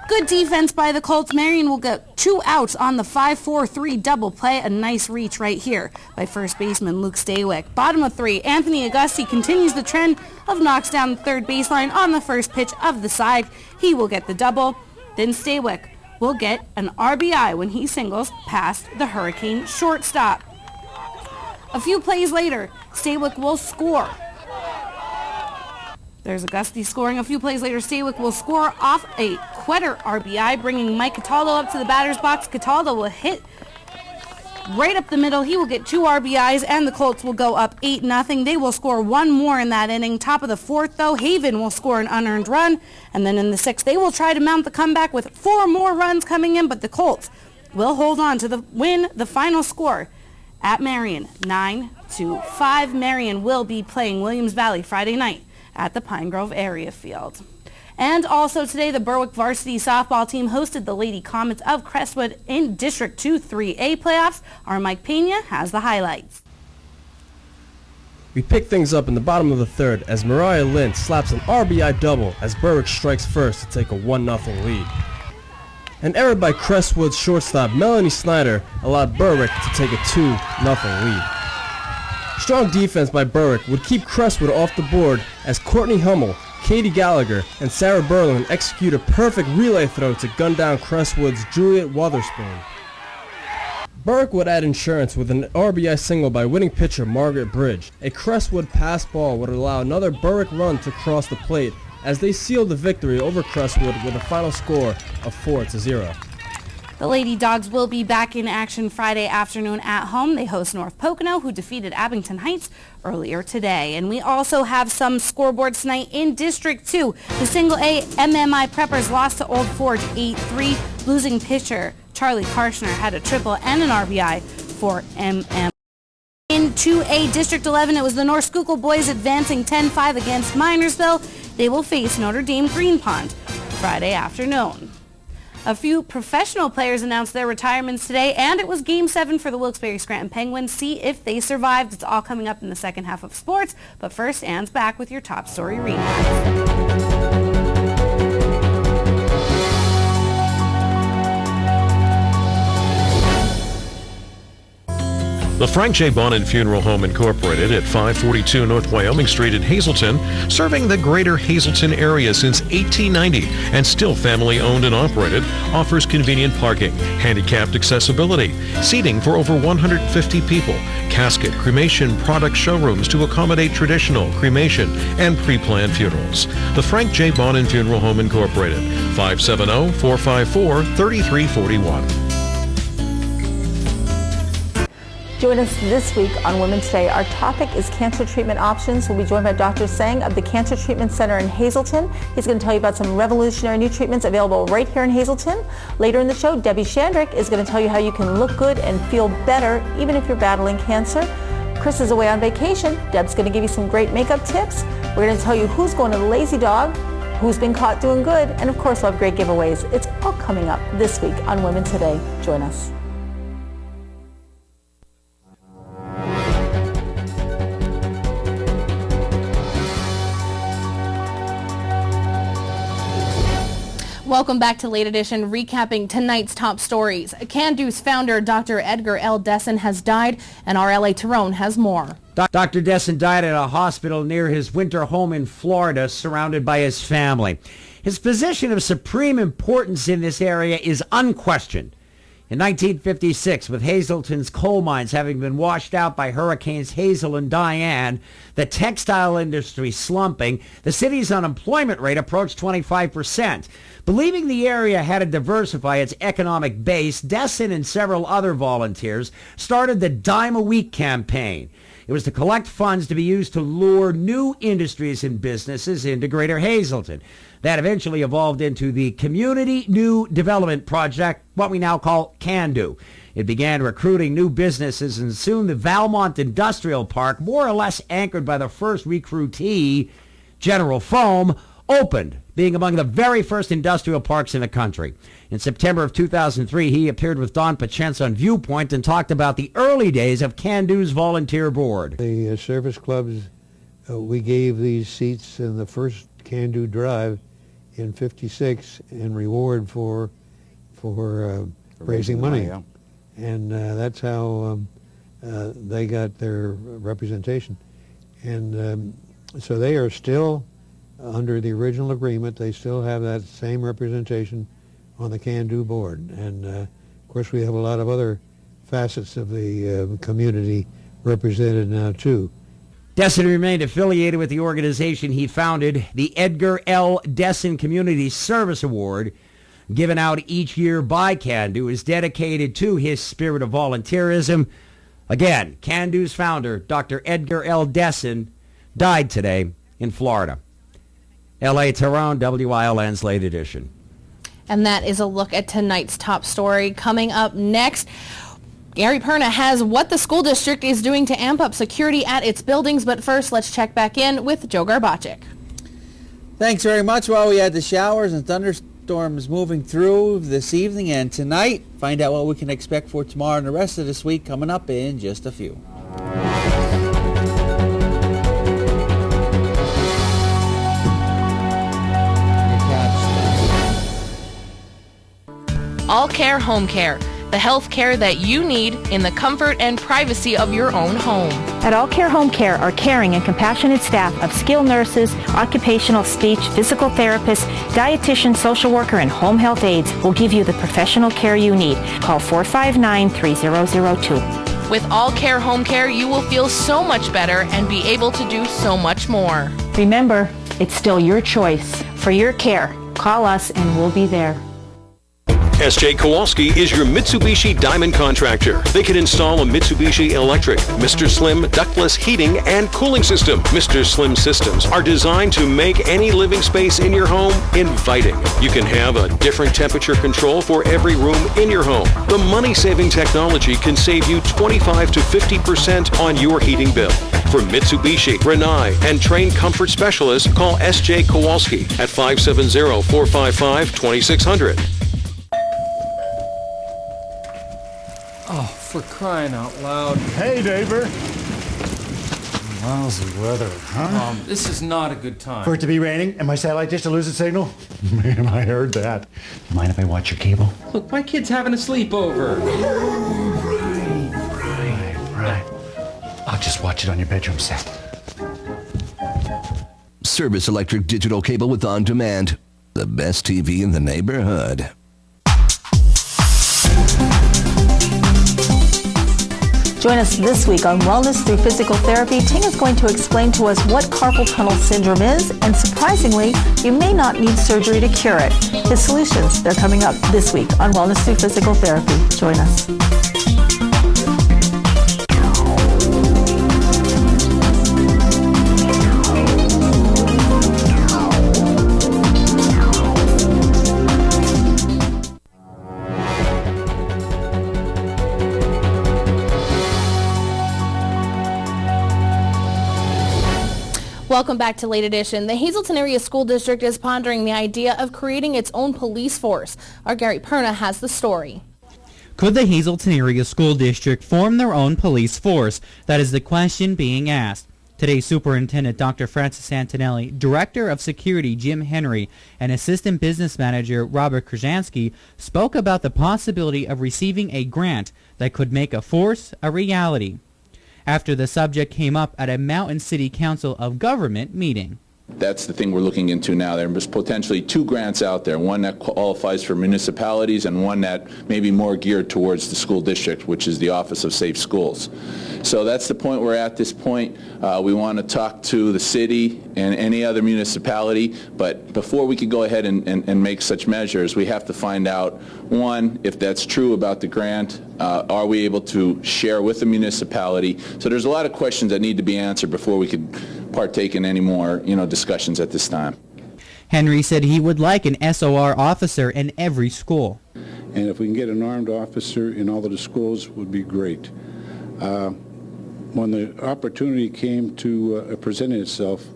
Good defense by the Colts. Marion will get 2 outs on the 5-4-3 double play. A nice reach right here by first baseman Luke Staywick. Bottom of 3, Anthony Augusti continues the trend of knocks down the third baseline on the first pitch of the side. He will get the double. Then Staywick will get an RBI when he singles past the Hurricane shortstop. A few plays later, Staywick will score. There's Auguste scoring a few plays later. Saywick will score off a Quetter RBI, bringing Mike Cataldo up to the batter's box. Cataldo will hit right up the middle. He will get 2 RBIs, and the Colts will go up 8-0. They will score one more in that inning. Top of the 4th, though, Haven will score an unearned run. And then in the 6th, they will try to mount the comeback with 4 more runs coming in, but the Colts will hold on to the final score at Marion, 9-5. Marion will be playing Williams Valley Friday night at the Pine Grove Area Field. And also today, the Berwick varsity softball team hosted the Lady Comets of Crestwood in District 2 3A playoffs. Our Mike Pena has the highlights. We pick things up in the bottom of the 3rd as Mariah Lynn slaps an RBI double as Berwick strikes first to take a 1-0 lead. An error by Crestwood's shortstop Melanie Snyder allowed Berwick to take a 2-0 lead. Strong defense by Berwick would keep Crestwood off the board as Courtney Hummel, Katie Gallagher, and Sarah Berlin execute a perfect relay throw to gun down Crestwood's Juliet Wotherspoon. Berwick would add insurance with an RBI single by winning pitcher Margaret Bridge. A Crestwood pass ball would allow another Berwick run to cross the plate as they sealed the victory over Crestwood with a final score of 4-0. The Lady Dogs will be back in action Friday afternoon at home. They host North Pocono, who defeated Abington Heights earlier today. And we also have some scoreboards tonight in District 2. The Single A MMI Preppers lost to Old Forge 8-3. Losing pitcher Charlie Karshner had a triple and an RBI for MM. In 2A District 11, it was the North Schuylkill boys advancing 10-5 against Minersville. They will face Notre Dame Green Pond Friday afternoon. A few professional players announced their retirements today, and it was Game 7 for the Wilkes-Barre Scranton Penguins. See if they survived. It's all coming up in the second half of sports. But first, Anne's back with your top story recap. The Frank J. Bonin Funeral Home Incorporated at 542 North Wyoming Street in Hazleton, serving the greater Hazleton area since 1890 and still family owned and operated, offers convenient parking, handicapped accessibility, seating for over 150 people, casket, cremation product showrooms to accommodate traditional, cremation, and pre-planned funerals. The Frank J. Bonin Funeral Home Incorporated, 570-454-3341. Join us this week on Women Today. Our topic is cancer treatment options. We'll be joined by Dr. Sang of the Cancer Treatment Center in Hazleton. He's going to tell you about some revolutionary new treatments available right here in Hazleton. Later in the show, Debbie Shandrick is going to tell you how you can look good and feel better even if you're battling cancer. Chris is away on vacation. Deb's going to give you some great makeup tips. We're going to tell you who's going to the Lazy Dog, who's been caught doing good, and of course we'll have great giveaways. It's all coming up this week on Women Today. Join us. Welcome back to Late Edition, recapping tonight's top stories. Can-Do's founder, Dr. Edgar L. Dessen, has died, and our LA Tyrone has more. Dr. Dessen died at a hospital near his winter home in Florida, surrounded by his family. His position of supreme importance in this area is unquestioned. In 1956, with Hazleton's coal mines having been washed out by Hurricanes Hazel and Diane, the textile industry slumping, the city's unemployment rate approached 25%. Believing the area had to diversify its economic base, Dessen and several other volunteers started the Dime a Week campaign. It was to collect funds to be used to lure new industries and businesses into Greater Hazleton. That eventually evolved into the Community New Development Project, what we now call CANDO. It began recruiting new businesses, and soon the Valmont Industrial Park, more or less anchored by the first recruitee, General Foam, opened, being among the very first industrial parks in the country. In September of 2003, he appeared with Don Pacienza on Viewpoint and talked about the early days of CANDO's volunteer board. The service clubs, we gave these seats in the first CANDO drive in '56 in reward for raising money. Yeah. And that's how they got their representation. And so they are still under the original agreement. They still have that same representation on the CANDO board. And of course we have a lot of other facets of the community represented now too. Dessin remained affiliated with the organization he founded, the Edgar L. Dessin Community Service Award, given out each year by CANDO, is dedicated to his spirit of volunteerism. Again, CANDO's founder, Dr. Edgar L. Dessin, died today in Florida. L.A. Tehran, WILN's Late Edition. And that is a look at tonight's top story. Coming up next, Gary Perna has what the school district is doing to amp up security at its buildings. But first, let's check back in with Joe Garbacik. Thanks very much. Well, we had the showers and thunderstorms moving through this evening and tonight. Find out what we can expect for tomorrow and the rest of this week coming up in just a few. All Care Home Care, the health care that you need in the comfort and privacy of your own home. At All Care Home Care, our caring and compassionate staff of skilled nurses, occupational, speech, physical therapists, dietitian, social worker, and home health aides will give you the professional care you need. Call 459-3002. With All Care Home Care, you will feel so much better and be able to do so much more. Remember, it's still your choice. For your care, call us and we'll be there. S.J. Kowalski is your Mitsubishi Diamond contractor. They can install a Mitsubishi electric, Mr. Slim ductless heating and cooling system. Mr. Slim systems are designed to make any living space in your home inviting. You can have a different temperature control for every room in your home. The money-saving technology can save you 25 to 50% on your heating bill. For Mitsubishi, Rinnai, and trained comfort specialists, call S.J. Kowalski at 570-455-2600. Oh, for crying out loud. Hey, neighbor. Lousy weather, huh? This is not a good time. For it to be raining and my satellite dish to lose its signal? Man, I heard that. Mind if I watch your cable? Look, my kid's having a sleepover. Right. I'll just watch it on your bedroom set. Service Electric Digital Cable with On Demand. The best TV in the neighborhood. Join us this week on Wellness Through Physical Therapy. Ting is going to explain to us what carpal tunnel syndrome is, and surprisingly, you may not need surgery to cure it. His solutions, they're coming up this week on Wellness Through Physical Therapy. Join us. Welcome back to Late Edition. The Hazleton Area School District is pondering the idea of creating its own police force. Our Gary Perna has the story. Could the Hazleton Area School District form their own police force? That is the question being asked. Today, Superintendent Dr. Francis Antonelli, Director of Security Jim Henry, and Assistant Business Manager Robert Krasansky spoke about the possibility of receiving a grant that could make a force a reality, after the subject came up at a Mountain City Council of Government meeting. That's the thing we're looking into now. There's potentially two grants out there, one that qualifies for municipalities and one that may be more geared towards the school district, which is the Office of Safe Schools. So that's the point we're at this point. We want to talk to the city and any other municipality, but before we could go ahead and make such measures, we have to find out, one, if that's true about the grant, are we able to share with the municipality? So there's a lot of questions that need to be answered before we could partake in any more, discussions at this time. Henry said he would like an SOR officer in every school. And if we can get an armed officer in all of the schools, would be great. When the opportunity came to present itself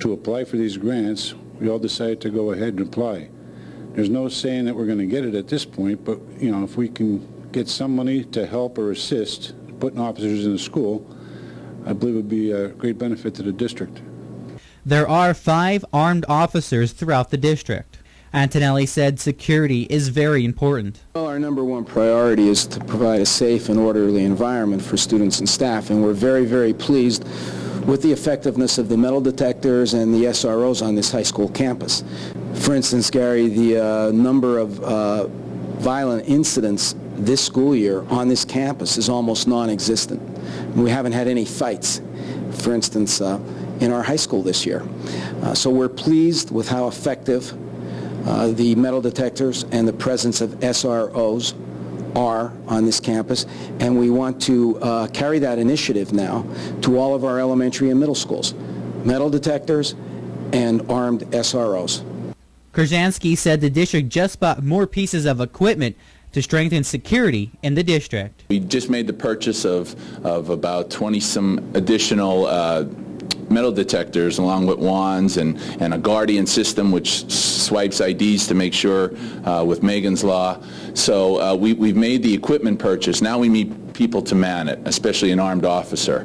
to apply for these grants, we all decided to go ahead and apply. There's no saying that we're going to get it at this point, but if we can get some money to help or assist putting officers in the school, I believe it would be a great benefit to the district. There are 5 armed officers throughout the district. Antonelli said security is very important. Well, our number one priority is to provide a safe and orderly environment for students and staff, and we're very, very pleased with the effectiveness of the metal detectors and the SROs on this high school campus. For instance, Gary, the number of violent incidents this school year on this campus is almost non-existent. We haven't had any fights. for instance, in our high school this year. So we're pleased with how effective the metal detectors and the presence of SROs are on this campus, and we want to carry that initiative now to all of our elementary and middle schools. Metal detectors and armed SROs. Krzansky said the district just bought more pieces of equipment to strengthen security in the district. We just made the purchase of about 20-some additional metal detectors along with wands and a Guardian system which swipes IDs to make sure with Megan's Law. So we've made the equipment purchase. Now we need people to man it, especially an armed officer.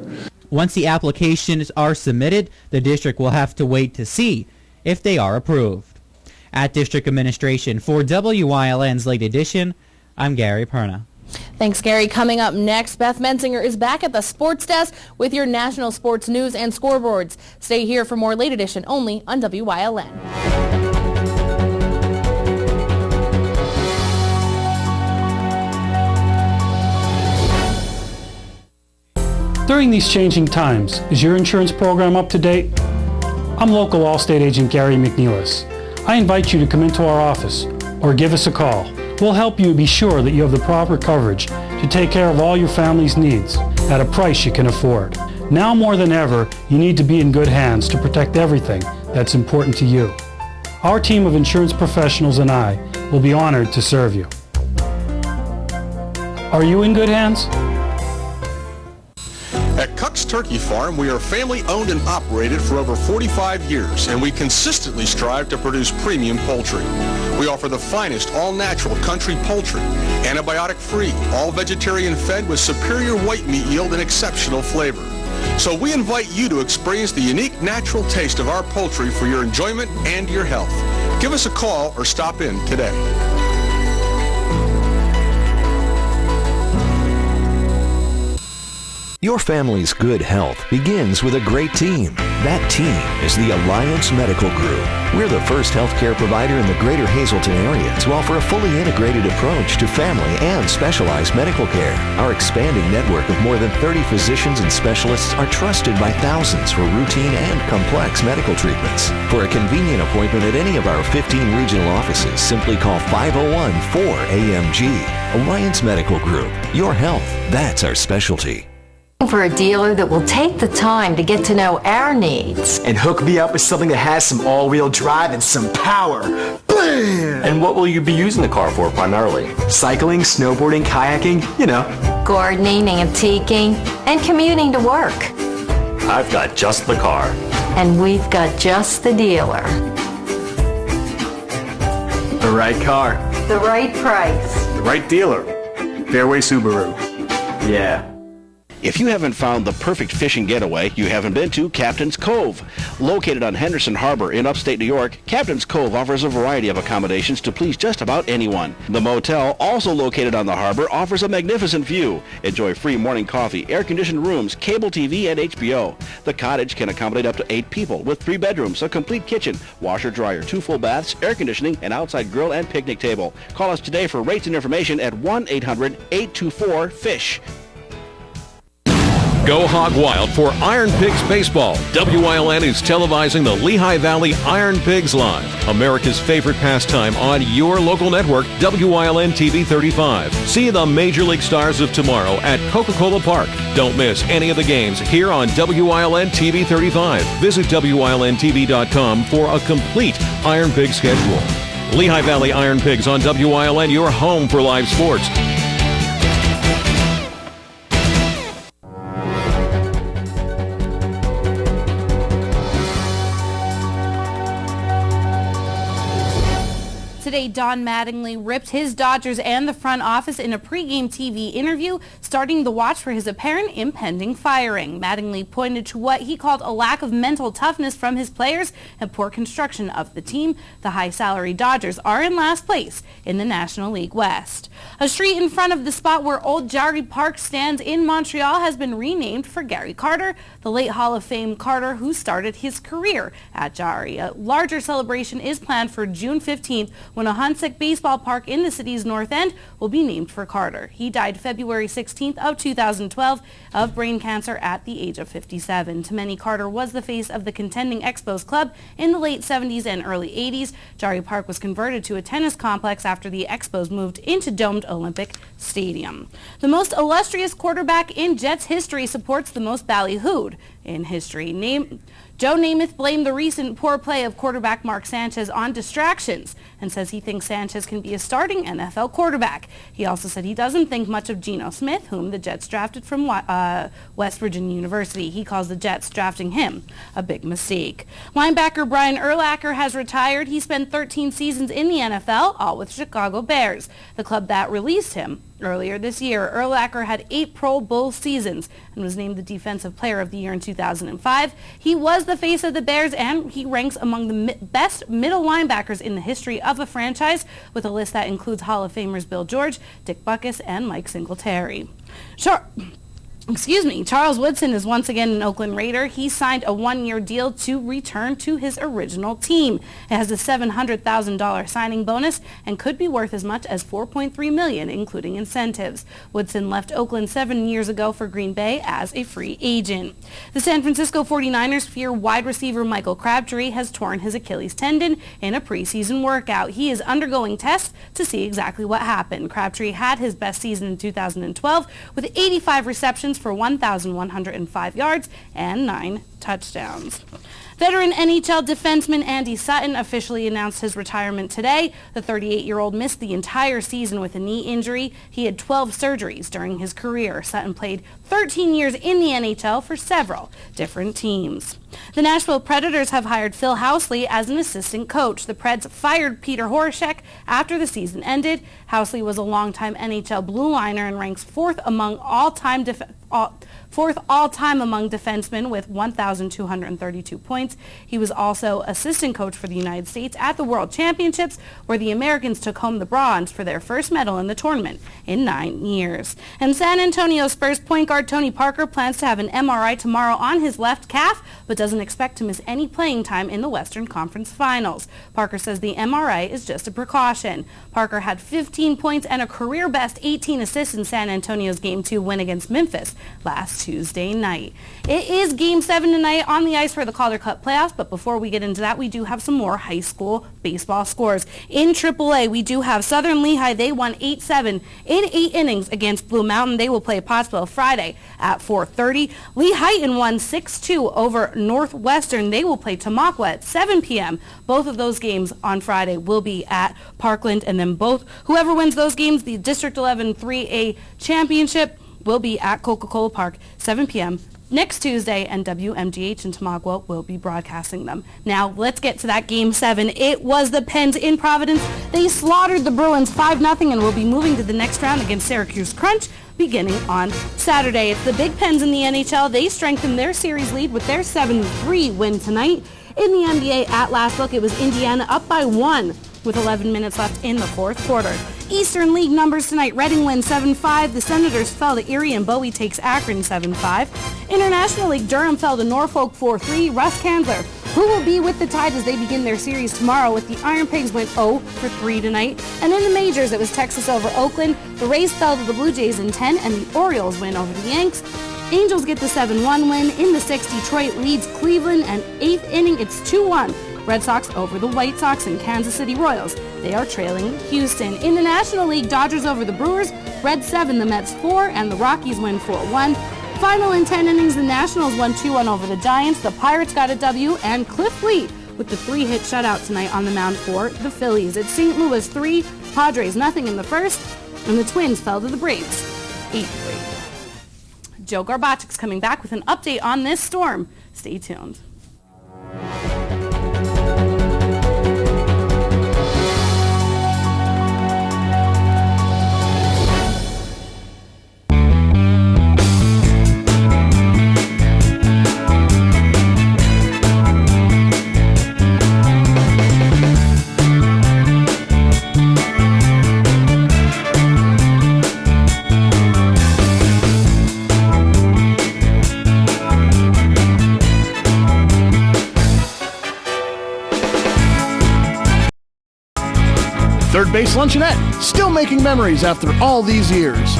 Once the applications are submitted, the district will have to wait to see if they are approved. At District Administration, for WYLN's Late Edition, I'm Gary Perna. Thanks, Gary. Coming up next, Beth Mensinger is back at the sports desk with your national sports news and scoreboards. Stay here for more Late Edition only on WYLN. During these changing times, is your insurance program up to date? I'm local Allstate agent Gary McNeilis. I invite you to come into our office or give us a call. We'll help you be sure that you have the proper coverage to take care of all your family's needs at a price you can afford. Now more than ever, you need to be in good hands to protect everything that's important to you. Our team of insurance professionals and I will be honored to serve you. Are you in good hands? At Cuck's Turkey Farm, we are family owned and operated for over 45 years, and we consistently strive to produce premium poultry. We offer the finest all-natural country poultry, antibiotic-free, all-vegetarian fed with superior white meat yield and exceptional flavor. So we invite you to experience the unique natural taste of our poultry for your enjoyment and your health. Give us a call or stop in today. Your family's good health begins with a great team. That team is the Alliance Medical Group. We're the first healthcare provider in the greater Hazleton area to offer a fully integrated approach to family and specialized medical care. Our expanding network of more than 30 physicians and specialists are trusted by thousands for routine and complex medical treatments. For a convenient appointment at any of our 15 regional offices, simply call 501-4AMG. Alliance Medical Group. Your health, that's our specialty. For a dealer that will take the time to get to know our needs. And hook me up with something that has some all-wheel drive and some power. Bam! And what will you be using the car for primarily? Cycling, snowboarding, kayaking, you know. Gardening, antiquing, and commuting to work. I've got just the car. And we've got just the dealer. The right car. The right price. The right dealer. Fairway Subaru. Yeah. If you haven't found the perfect fishing getaway, you haven't been to Captain's Cove. Located on Henderson Harbor in upstate New York, Captain's Cove offers a variety of accommodations to please just about anyone. The motel, also located on the harbor, offers a magnificent view. Enjoy free morning coffee, air-conditioned rooms, cable TV, and HBO. The cottage can accommodate up to 8 people with 3 bedrooms, a complete kitchen, washer, dryer, 2 full baths, air conditioning, an outside grill, and picnic table. Call us today for rates and information at 1-800-824-FISH. Go hog wild for Iron Pigs Baseball. WYLN is televising the Lehigh Valley Iron Pigs Live, America's favorite pastime on your local network, WYLN TV 35. See the Major League Stars of tomorrow at Coca-Cola Park. Don't miss any of the games here on WYLN TV 35. Visit WYLNTV.com for a complete Iron Pig schedule. Lehigh Valley Iron Pigs on WYLN, your home for live sports. Today, Don Mattingly ripped his Dodgers and the front office in a pregame TV interview, starting the watch for his apparent impending firing. Mattingly pointed to what he called a lack of mental toughness from his players and poor construction of the team. The high-salary Dodgers are in last place in the National League West. A street in front of the spot where Old Jarry Park stands in Montreal has been renamed for Gary Carter, the late Hall of Fame Carter who started his career at Jarry. A larger celebration is planned for June 15th when Huntsick Baseball Park in the city's North End will be named for Carter. He died February 16th of 2012 of brain cancer at the age of 57. To many, Carter was the face of the contending Expos club in the late 70s and early 80s. Jari Park was converted to a tennis complex after the Expos moved into domed Olympic Stadium. The most illustrious quarterback in Jets history supports the most ballyhooed in history. Joe Namath blamed the recent poor play of quarterback Mark Sanchez on distractions and says he thinks Sanchez can be a starting NFL quarterback. He also said he doesn't think much of Geno Smith, whom the Jets drafted from West Virginia University. He calls the Jets drafting him a big mistake. Linebacker Brian Urlacher has retired. He spent 13 seasons in the NFL, all with Chicago Bears, the club that released him earlier this year. Urlacher had 8 Pro Bowl seasons and was named the Defensive Player of the Year in 2005. He was the face of the Bears, and he ranks among the best middle linebackers in the history of a franchise, with a list that includes Hall of Famers Bill George, Dick Butkus, and Mike Singletary. Charles Woodson is once again an Oakland Raider. He signed a 1-year deal to return to his original team. It has a $700,000 signing bonus and could be worth as much as $4.3 million, including incentives. Woodson left Oakland 7 years ago for Green Bay as a free agent. The San Francisco 49ers fear wide receiver Michael Crabtree has torn his Achilles tendon in a preseason workout. He is undergoing tests to see exactly what happened. Crabtree had his best season in 2012 with 85 receptions for 1,105 yards and 9 touchdowns. Veteran NHL defenseman Andy Sutton officially announced his retirement today. The 38-year-old missed the entire season with a knee injury. He had 12 surgeries during his career. Sutton played 13 years in the NHL for several different teams. The Nashville Predators have hired Phil Housley as an assistant coach. The Preds fired Peter Horacek after the season ended. Housley was a longtime NHL blue liner and ranks fourth all-time among defensemen with 1,232 points. He was also assistant coach for the United States at the World Championships, where the Americans took home the bronze for their first medal in the tournament in 9 years. And San Antonio Spurs point guard Tony Parker plans to have an MRI tomorrow on his left calf, but doesn't expect to miss any playing time in the Western Conference Finals. Parker says the MRI is just a precaution. Parker had 15 points and a career-best 18 assists in San Antonio's Game 2 win against Memphis last Tuesday night. It is Game 7 tonight on the ice for the Calder Cup playoffs, but before we get into that, we do have some more high school baseball scores. In AAA, we do have Southern Lehigh. They won 8-7 in 8 innings against Blue Mountain. They will play Pottsville Friday at 4:30. Lehighton won 6-2 over Northwestern. They will play Tamaqua at 7 p.m. Both of those games on Friday will be at Parkland, and then whoever wins those games, the District 11 3A championship, will be at Coca-Cola Park, 7 p.m. next Tuesday, and WMGH in Tamaqua will be broadcasting them. Now, let's get to that Game 7. It was the Pens in Providence. They slaughtered the Bruins 5-0 and will be moving to the next round against Syracuse Crunch beginning on Saturday. It's the Big Pens in the NHL. They strengthened their series lead with their 7-3 win tonight. In the NBA, at last look, it was Indiana up by 1 with 11 minutes left in the fourth quarter. Eastern League numbers tonight. Reading wins 7-5. The Senators fell to Erie, and Bowie takes Akron 7-5. International League, Durham fell to Norfolk 4-3. Russ Candler, who will be with the Tide as they begin their series tomorrow, with the Iron Pigs went 0-3 tonight. And in the majors, it was Texas over Oakland. The Rays fell to the Blue Jays in 10, and the Orioles win over the Yanks. Angels get the 7-1 win. In the 6th, Detroit leads Cleveland, and 8th inning, it's 2-1. Red Sox over the White Sox, and Kansas City Royals. They are trailing Houston. In the National League, Dodgers over the Brewers, Reds 7, the Mets 4, and the Rockies win 4-1. Final in 10 innings, the Nationals won 2-1 over the Giants, the Pirates got a W, and Cliff Lee with the 3-hit shutout tonight on the mound for the Phillies. It's St. Louis 3, Padres nothing in the first, and the Twins fell to the Braves 8-3. Joe Garbaczyk's coming back with an update on this storm. Stay tuned. Space Luncheonette, still making memories after all these years.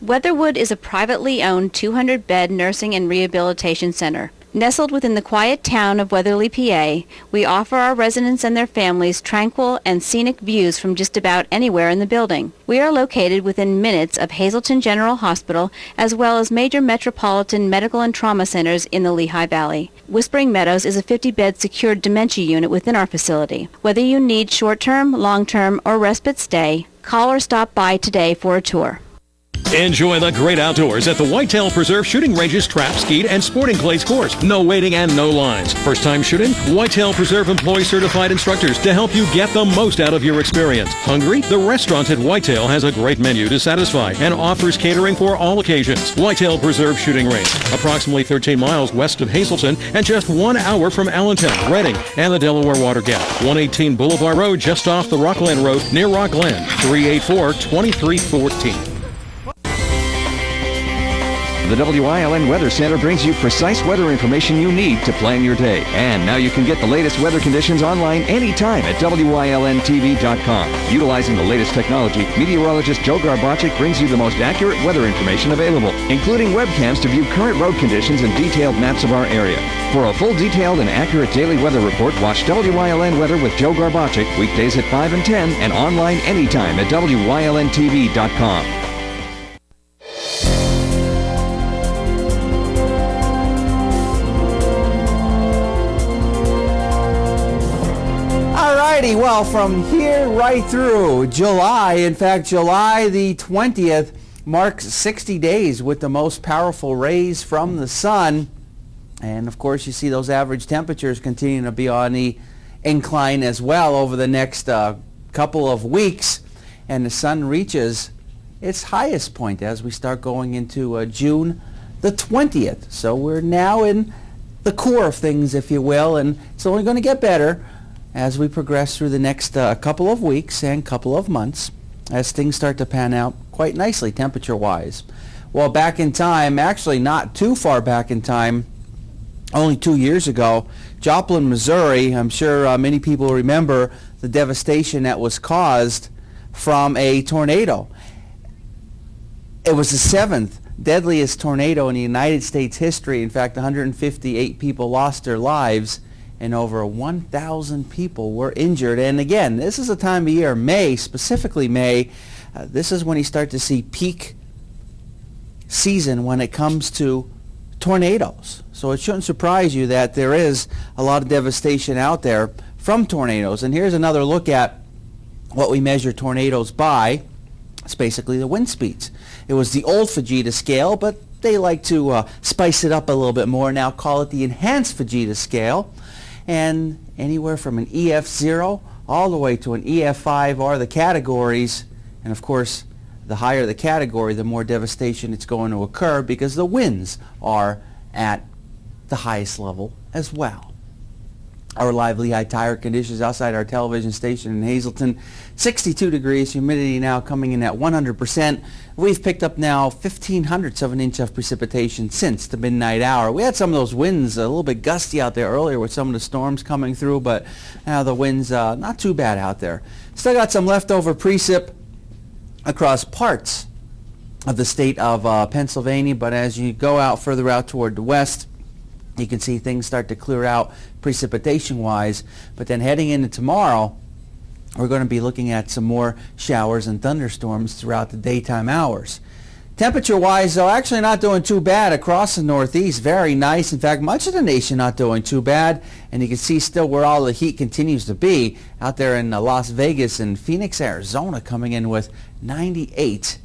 Weatherwood is a privately owned 200-bed nursing and rehabilitation center. Nestled within the quiet town of Weatherly, PA, we offer our residents and their families tranquil and scenic views from just about anywhere in the building. We are located within minutes of Hazleton General Hospital, as well as major metropolitan medical and trauma centers in the Lehigh Valley. Whispering Meadows is a 50-bed secured dementia unit within our facility. Whether you need short-term, long-term, or respite stay, call or stop by today for a tour. Enjoy the great outdoors at the Whitetail Preserve Shooting Range's Trap, Skeet, and Sporting Clays course. No waiting and no lines. First time shooting? Whitetail Preserve employs certified instructors to help you get the most out of your experience. Hungry? The restaurant at Whitetail has a great menu to satisfy and offers catering for all occasions. Whitetail Preserve Shooting Range, approximately 13 miles west of Hazleton and just 1 hour from Allentown, Reading, and the Delaware Water Gap. 118 Boulevard Road, just off the Rockland Road near Rock Glen. 384-2314. The WILN Weather Center brings you precise weather information you need to plan your day. And now you can get the latest weather conditions online anytime at WILNTV.com. Utilizing the latest technology, meteorologist Joe Garbacic brings you the most accurate weather information available, including webcams to view current road conditions and detailed maps of our area. For a full, detailed, and accurate daily weather report, watch WILN Weather with Joe Garbacic weekdays at 5 and 10 and online anytime at WILNTV.com. Well, from here right through July, in fact, July the 20th marks 60 days with the most powerful rays from the sun. And of course, you see those average temperatures continuing to be on the incline as well over the next couple of weeks. And the sun reaches its highest point as we start going into June the 20th. So we're now in the core of things, if you will, and it's only going to get better as we progress through the next couple of weeks and couple of months as things start to pan out quite nicely temperature-wise. Well, back in time, actually not too far back in time, only 2 years ago, Joplin, Missouri, I'm sure many people remember the devastation that was caused from a tornado. It was the 7th deadliest tornado in the United States history. In fact, 158 people lost their lives and over 1,000 people were injured. And again, this is a time of year, May, specifically May, this is when you start to see peak season when it comes to tornadoes. So it shouldn't surprise you that there is a lot of devastation out there from tornadoes. And here's another look at what we measure tornadoes by. It's basically the wind speeds. It was the old Fujita scale, but they like to spice it up a little bit more, now call it the enhanced Fujita scale. And anywhere from an EF0 all the way to an EF5 are the categories. And of course, the higher the category, the more devastation it's going to occur because the winds are at the highest level as well. Our live Lehigh tire conditions outside our television station in Hazleton, 62 degrees, humidity now coming in at 100%. We've picked up now 0.15 of an inch of precipitation since the midnight hour. We had some of those winds a little bit gusty out there earlier with some of the storms coming through, but now the winds not too bad out there. Still got some leftover precip across parts of the state of Pennsylvania, but as you go out further out toward the west, you can see things start to clear out precipitation-wise. But then heading into tomorrow, we're going to be looking at some more showers and thunderstorms throughout the daytime hours. Temperature-wise, though, actually not doing too bad across the Northeast. Very nice. In fact, much of the nation not doing too bad. And you can see still where all the heat continues to be out there in Las Vegas and Phoenix, Arizona, coming in with 98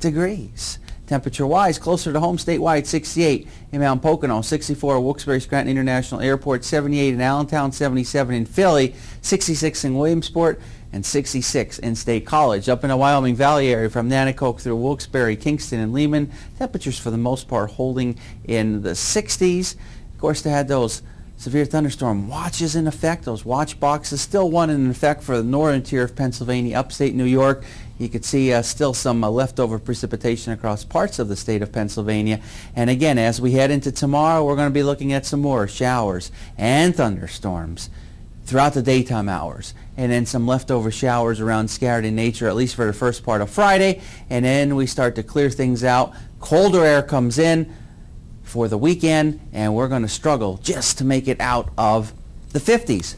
degrees. Temperature-wise, closer to home, statewide 68 in Mount Pocono, 64 at Wilkes-Barre-Scranton International Airport, 78 in Allentown, 77 in Philly, 66 in Williamsport, and 66 in State College. Up in the Wyoming Valley area from Nanticoke through Wilkes-Barre, Kingston, and Lehman, temperatures for the most part holding in the 60s. Of course, they had those severe thunderstorm watches in effect, those watch boxes. Still one in effect for the northern tier of Pennsylvania, upstate New York. You can see still some leftover precipitation across parts of the state of Pennsylvania. And again, as we head into tomorrow, we're going to be looking at some more showers and thunderstorms throughout the daytime hours, and then some leftover showers around Saturday nature, at least for the first part of Friday, and then we start to clear things out. Colder air comes in for the weekend, and we're going to struggle just to make it out of the 50s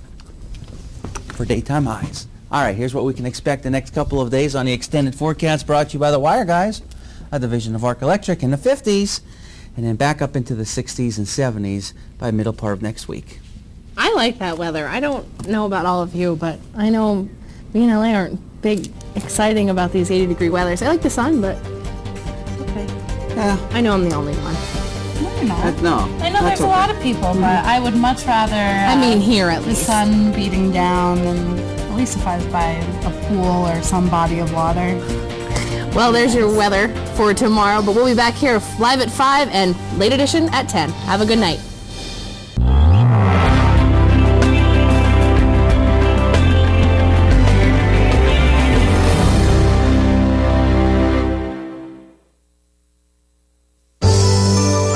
for daytime highs. All right, here's what we can expect the next couple of days on the extended forecast brought to you by the Wire Guys, a division of Arc Electric, in the 50s, and then back up into the 60s and 70s by middle part of next week. I like that weather. I don't know about all of you, but I know me and LA aren't big exciting about these 80-degree weathers. I like the sun, but okay. Yeah. I know I'm the only one. No, you're not. No. I know there's a lot of people, but I would much rather. I mean, here at the least. sun beating down, and at least if I was by a pool or some body of water. Well, there's your weather for tomorrow, but we'll be back here live at 5 and late edition at 10. Have a good night.